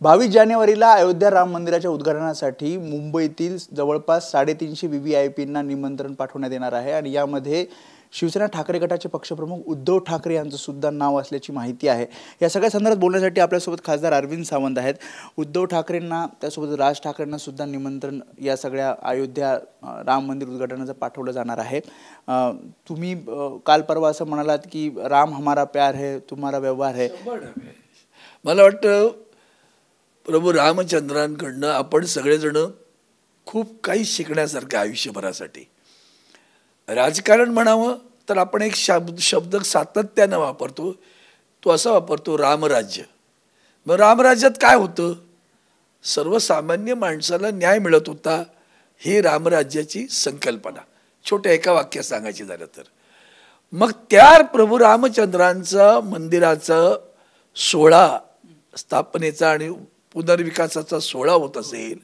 22 जानेवारीला अयोध्या राम मंदिराच्या उद्घाटनासाठी मुंबईतील जवळपास 350 व्हीव्हीआयपींना निमंत्रण पाठवण्यात येणार आहे आणि यामध्ये शिवसेना ठाकरे गटाचे पक्षप्रमुख उद्धव ठाकरे यांचं सुद्धा नाव असल्याची माहिती आहे। या सगळ्या संदर्भात बोलण्यासाठी आपल्यासोबत खासदार अरविंद सावंत आहेत। उद्धव ठाकरेंना त्यासोबत राज ठाकरेंना सुद्धा निमंत्रण या सगळ्या अयोध्या राम मंदिर उद्घाटनाचं पाठवलं जाणार आहे। तुम्ही काल परवा असं म्हणालात की राम हमारा प्यार है तुम्हारा व्यवहार है। मला वाटतं प्रभू रामचंद्रांकडनं आपण सगळेजण खूप काही शिकण्यासारखं आयुष्यभरासाठी। राजकारण म्हणावं तर आपण एक शब्द सातत्यानं वापरतो, तो असा वापरतो रामराज्य। मग रामराज्यात काय होतं? सर्वसामान्य माणसाला न्याय मिळत होता, ही रामराज्याची संकल्पना। छोट्या एका वाक्यात सांगायची झालं तर मग त्या प्रभू रामचंद्रांचा मंदिराचा सोहळा स्थापनेचा आणि पुनर्विकासाचा सोहळा होत असेल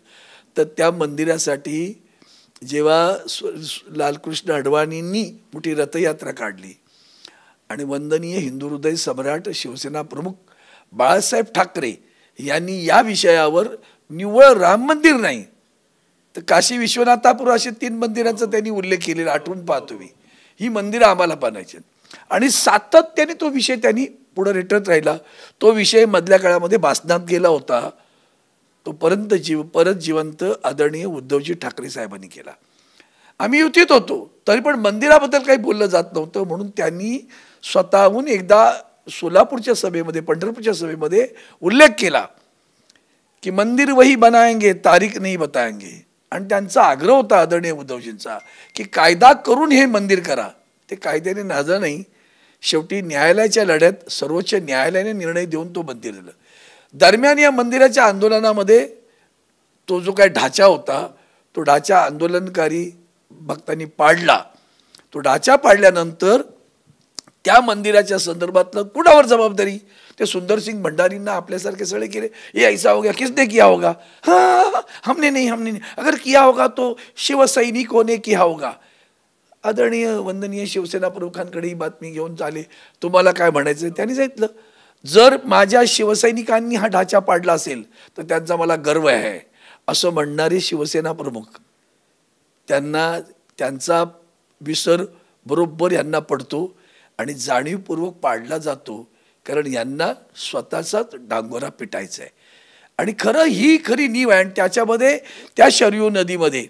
तर त्या मंदिरासाठी जेव्हा लालकृष्ण अडवाणींनी मोठी रथयात्रा काढली आणि वंदनीय हिंदू हृदय सम्राट शिवसेना प्रमुख बाळासाहेब ठाकरे यांनी या विषयावर निव्वळ राम मंदिर नाही तर काशी विश्वनाथापूर असे 3 मंदिरांचा त्यांनी उल्लेख केलेला आठवून पाहतो मी। ही मंदिरं आम्हाला पाहायची आणि सातत्याने तो विषय त्यांनी पुढे रेटत राहिला। तो विषय मधल्या काळामध्ये भासनात गेला होता, तो परत जिवंत आदरणीय उद्धवजी ठाकरे साहेबांनी केला। आम्ही युतीत होतो तरी पण मंदिराबद्दल काही बोललं जात नव्हतं, म्हणून त्यांनी स्वतःहून एकदा सोलापूरच्या सभेमध्ये पंढरपूरच्या सभेमध्ये उल्लेख केला की मंदिर वही बनाएंगे तारीख नहीं बताएंगे। आणि त्यांचा आग्रह होता आदरणीय उद्धवजींचा की कायदा करून हे मंदिर करा। ते कायद्याने झालं नाही, शेवटी न्यायालयाच्या लढ्यात सर्वोच्च न्यायालयाने निर्णय देऊन तो मंदिर दिलं। दरम्यान या मंदिराच्या आंदोलनामध्ये तो जो काही ढाचा होता तो ढाचा आंदोलनकारी भक्तांनी पाडला। तो ढाचा पाडल्यानंतर त्या मंदिराच्या संदर्भातलं कुणावर जबाबदारी? ते सुंदरसिंग भंडारींना आपल्यासारखे सगळे केले, ये ऐसा हो गया, किसने किया होगा? हाँ हमने नहीं, अगर किया होगा तो शिवसैनिकों ने किया होगा। आदरणीय वंदनीय शिवसेना प्रमुखांकडे ही बातमी घेऊन चाले, तुम्हाला काय म्हणायचं? त्यांनी सांगितलं जर माझ्या शिवसैनिकांनी हा ढाचा पाडला असेल तर त्यांचा मला गर्व आहे असं म्हणणारे शिवसेना प्रमुख, त्यांना त्यांचा विसर बरोबर यांना पडतो आणि जाणीवपूर्वक पाडला जातो, कारण यांना स्वतःचाच डांगोरा पिटायचा आहे। आणि ही खरी नीव आहे। आणि त्याच्यामध्ये त्या शरयू नदीमध्ये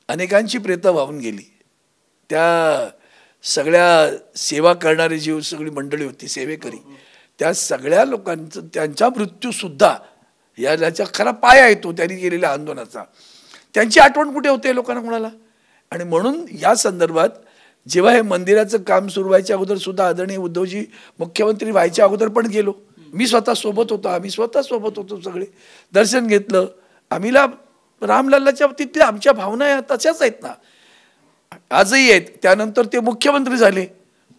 अनेकांची प्रेतं वाहून गेली। त्या सगळ्या सेवा करणारी जी सगळी मंडळी होती सेवेकरी, त्या सगळ्या लोकांचं त्यांचा मृत्यूसुद्धा याचा खरा पाया येतो त्यांनी केलेल्या आंदोलनाचा। त्यांची आठवण कुठे होते लोकांना कोणाला? आणि म्हणून या संदर्भात जेव्हा हे मंदिराचं काम सुरू व्हायच्या अगोदर सुद्धा आदरणीय उद्धवजी मुख्यमंत्री व्हायच्या अगोदर पण गेलो, मी स्वतः सोबत होतो, आम्ही स्वतः सोबत होतो, सगळे दर्शन घेतलं। आम्हीला रामलल्लाच्या तिथल्या आमच्या भावना तशाच आहेत ना, आजही आहेत। त्यानंतर ते मुख्यमंत्री झाले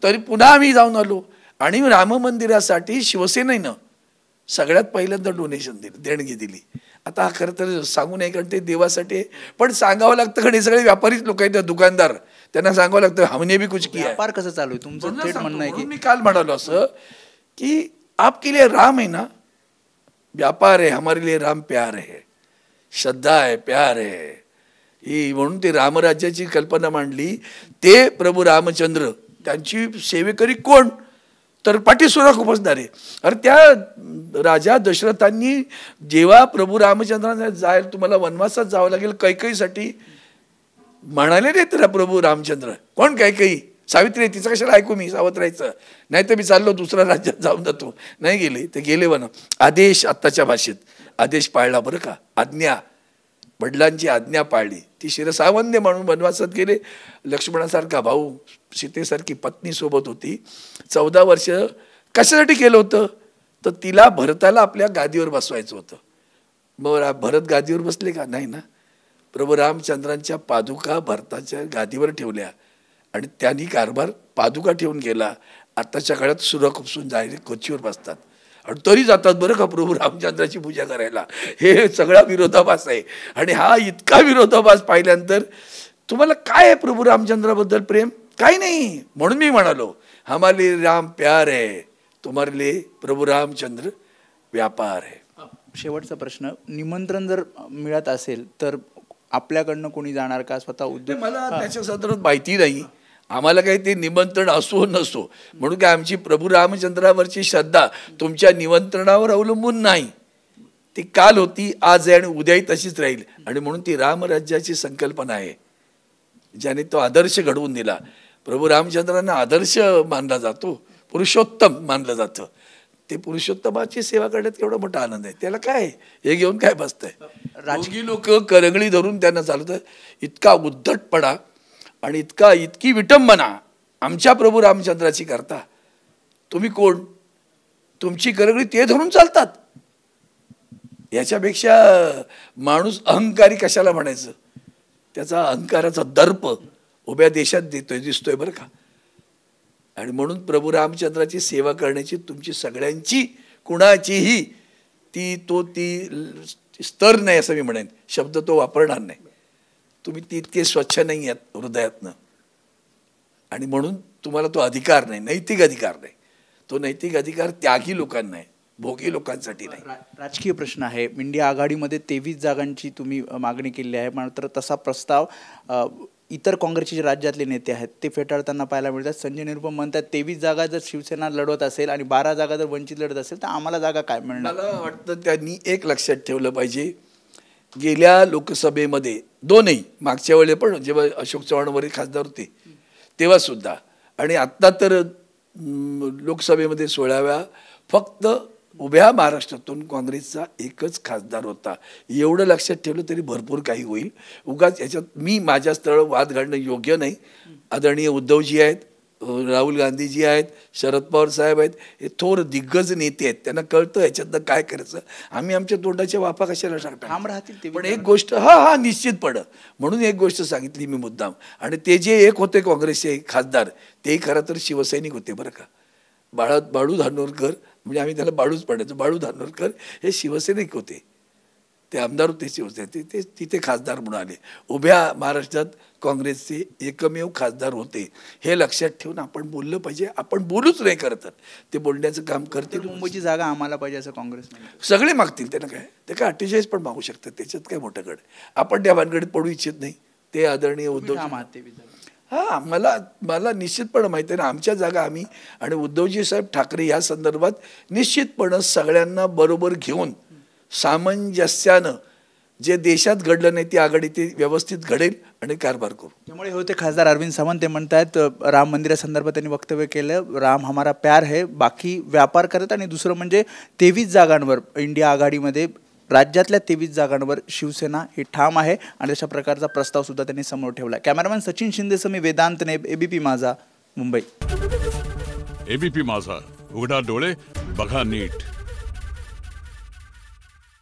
तरी पुन्हा आम्ही जाऊन आलो आणि राम मंदिरासाठी शिवसेनेनं सगळ्यात पहिल्यांदा डोनेशन दिलं, देणगी दिली। आता खरं तर सांगू नये कारण ते देवासाठी, पण सांगावं लागतं कारण हे सगळे व्यापारीच लोक आहेत, दुकानदार, त्यांना सांगावं लागतं हमने भी कुछ किया। व्यापार कसं चालू आहे तुमचं? थेट म्हणणं आहे की मी काल म्हणालो असं की आपके लिए राम है ना, व्यापार है, हमारे लिए राम प्यार है, श्रद्धा है, प्यार है। ही म्हणून ते रामराज्याची कल्पना मांडली। ते प्रभू रामचंद्र त्यांची सेवेकरी कोण तर पाठीसुराख उपसणारे। अरे त्या राजा दशरथांनी जेव्हा प्रभू रामचंद्रांना जायला तुम्हाला वनवासात जावं लागेल कैकईसाठी म्हणाले नाही तर प्रभू रामचंद्र कोण कैकई? सावित्री, तिचं कशाला ऐकू मी, सावध राहायचं, नाही तर मी चाललो दुसऱ्या राज्यात जाऊन जातो। नाही गेले ते गेले वन। आदेश, आत्ताच्या भाषेत आदेश पाळला बरं का, आज्ञा, वडिलांची आज्ञा पाळली, ती शिरसावंद्य म्हणून वनवासात गेले। लक्ष्मणासारखा भाऊ, सीतेसारखी पत्नी सोबत होती। 14 वर्ष कशासाठी केलं होतं तर तिला भरताला आपल्या गादीवर बसवायचं होतं। मग भरत गादीवर बसले का? नाही ना, प्रभू रामचंद्रांच्या पादुका भरताच्या गादीवर ठेवल्या आणि त्यांनी कारभार पादुका ठेवून गेला। आताच्या काळात सुरख उपसून जायला कोचीवर बसतात आणि तरी जातात बरं का प्रभू रामचंद्राची पूजा करायला। हे सगळा विरोधाभास आहे। आणि हा इतका विरोधाभास पाहिल्यानंतर तुम्हाला काय आहे प्रभू रामचंद्राबद्दल प्रेम? काही नाही। म्हणून मी म्हणालो हमारे राम प्यार है, तुम्हारे लिए प्रभु रामचंद्र व्यापार है। शेवटचा प्रश्न, निमंत्रण जर मिळत असेल तर आपल्याकडनं कोणी जाणार का? स्वतः उद्धव? मला त्याच्या संदर्भात माहिती नाही. आम्हाला काही ते निमंत्रण असो नसो म्हणून काय आमची प्रभू रामचंद्रावरची श्रद्धा तुमच्या निमंत्रणावर अवलंबून नाही. ती काल होती, आज आहे आणि उद्याही तशीच राहील. आणि म्हणून ती रामराज्याची संकल्पना आहे ज्याने तो आदर्श घडवून दिला. प्रभू रामचंद्रांना आदर्श मानला जातो, पुरुषोत्तम मानलं जातं. ते पुरुषोत्तमाची सेवा करण्यात केवढा मोठा आनंद आहे. त्याला काय हे घेऊन काय बसतंय? राजकीय लोक करंगळी धरून त्यांना चालवतात. इतका उद्धटपणा आणि इतकी विटंबना आमच्या प्रभू रामचंद्राची करता. तुम्ही कोण? तुमची करंगळी ते धरून चालतात. याच्यापेक्षा माणूस अहंकारी कशाला म्हणायचं? त्याचा अहंकाराचा दर्प उभ्या देशात दिसतोय बरं का. आणि म्हणून प्रभू रामचंद्राची सेवा करण्याची तुमची सगळ्यांची कुणाचीही ती स्तर नाही असं मी म्हणेन. शब्द तो वापरणार नाही. तुम्ही तितके स्वच्छ नाही आहात हृदयातनं. आणि म्हणून तुम्हाला तो अधिकार नाही, नैतिक अधिकार नाही. तो नैतिक अधिकार त्यागी लोकांना आहे, भोगी लोकांसाठी नाही. राजकीय प्रश्न आहे. इंडिया आघाडीमध्ये 23 जागांची तुम्ही मागणी केली आहे, मात्र तसा प्रस्ताव इतर काँग्रेसचे जे राज्यातले नेते आहेत ते फेटाळताना पाहायला मिळतात. संजय निरुपम म्हणतात 23 जागा जर शिवसेना लढवत असेल आणि 12 जागा जर वंचित लढत असेल तर आम्हाला जागा काय मिळणार? मला वाटतं त्यांनी एक लक्षात ठेवलं पाहिजे. गेल्या लोकसभेमध्ये दोनही, मागच्या वेळेला पण जेव्हा अशोक चव्हाणवरील खासदार होते तेव्हा सुद्धा, आणि आत्ता तर लोकसभेमध्ये 16व्या फक्त उभ्या महाराष्ट्रातून काँग्रेसचा एकच खासदार होता. एवढं लक्षात ठेवलं तरी भरपूर काही होईल. उगाच याच्यात मी माझ्या स्थळ वाद घालणं योग्य नाही. आदरणीय उद्धवजी आहेत, राहुल गांधीजी आहेत, शरद पवार साहेब आहेत, हे थोर दिग्गज नेते आहेत. त्यांना कळतं ह्याच्यातनं काय करायचं. आम्ही आमच्या तोंडाच्या वाफा कशाला टाकतो? ठाम राहतील ते. पण एक गोष्ट हा निश्चितपणे म्हणून एक गोष्ट सांगितली मी मुद्दाम. आणि ते जे एक होते काँग्रेसचे खासदार तेही खरं तर शिवसैनिक होते बरं का. बाळू धानोरकर, म्हणजे आम्ही त्याला बाळूच पडायचो, बाळू धानोरकर हे शिवसैनिक होते. ते आमदार होते शिवसेनेचे, ते तिथे खासदार म्हणून आले. उभ्या महाराष्ट्रात काँग्रेसचे एकमेव खासदार होते. हे लक्षात ठेवून आपण बोललं पाहिजे. आपण बोलूच नाही करत, ते बोलण्याचं काम करतील. मुंबईची जागा आम्हाला पाहिजे असं काँग्रेस सगळे मागतील. त्यांना काय, ते काय 48 पण मागू शकतात, त्याच्यात काय मोठं गड. आपण त्या भानगडीत पडू इच्छित नाही. ते आदरणीय उद्धव, हां, मला निश्चितपणे माहिती आहे ना आमच्या जागा आम्ही आणि उद्धवजी साहेब ठाकरे या संदर्भात निश्चितपणे सगळ्यांना बरोबर घेऊन सामंजस्यानं जे देशात घडलं नाही ती आघाडी ते व्यवस्थित घडेल आणि कारभार करू. त्यामुळे होते खासदार अरविंद सावंत ते म्हणतात राम मंदिरासंदर्भात त्यांनी वक्तव्य केलं, राम हमारा प्यार है, बाकी व्यापार करत. आणि दुसरं म्हणजे 23 जागांवर इंडिया आघाडीमध्ये राज्यातल्या 23 जागांवर शिवसेना ही ठाम आहे आणि अशा प्रकारचा प्रस्ताव सुद्धा त्यांनी समोर ठेवला. कॅमेरामॅन सचिन शिंदेसह मी वेदांत नेब, एबीपी माझा, मुंबई. एबीपी माझा, उघडा डोळे बघा नीट.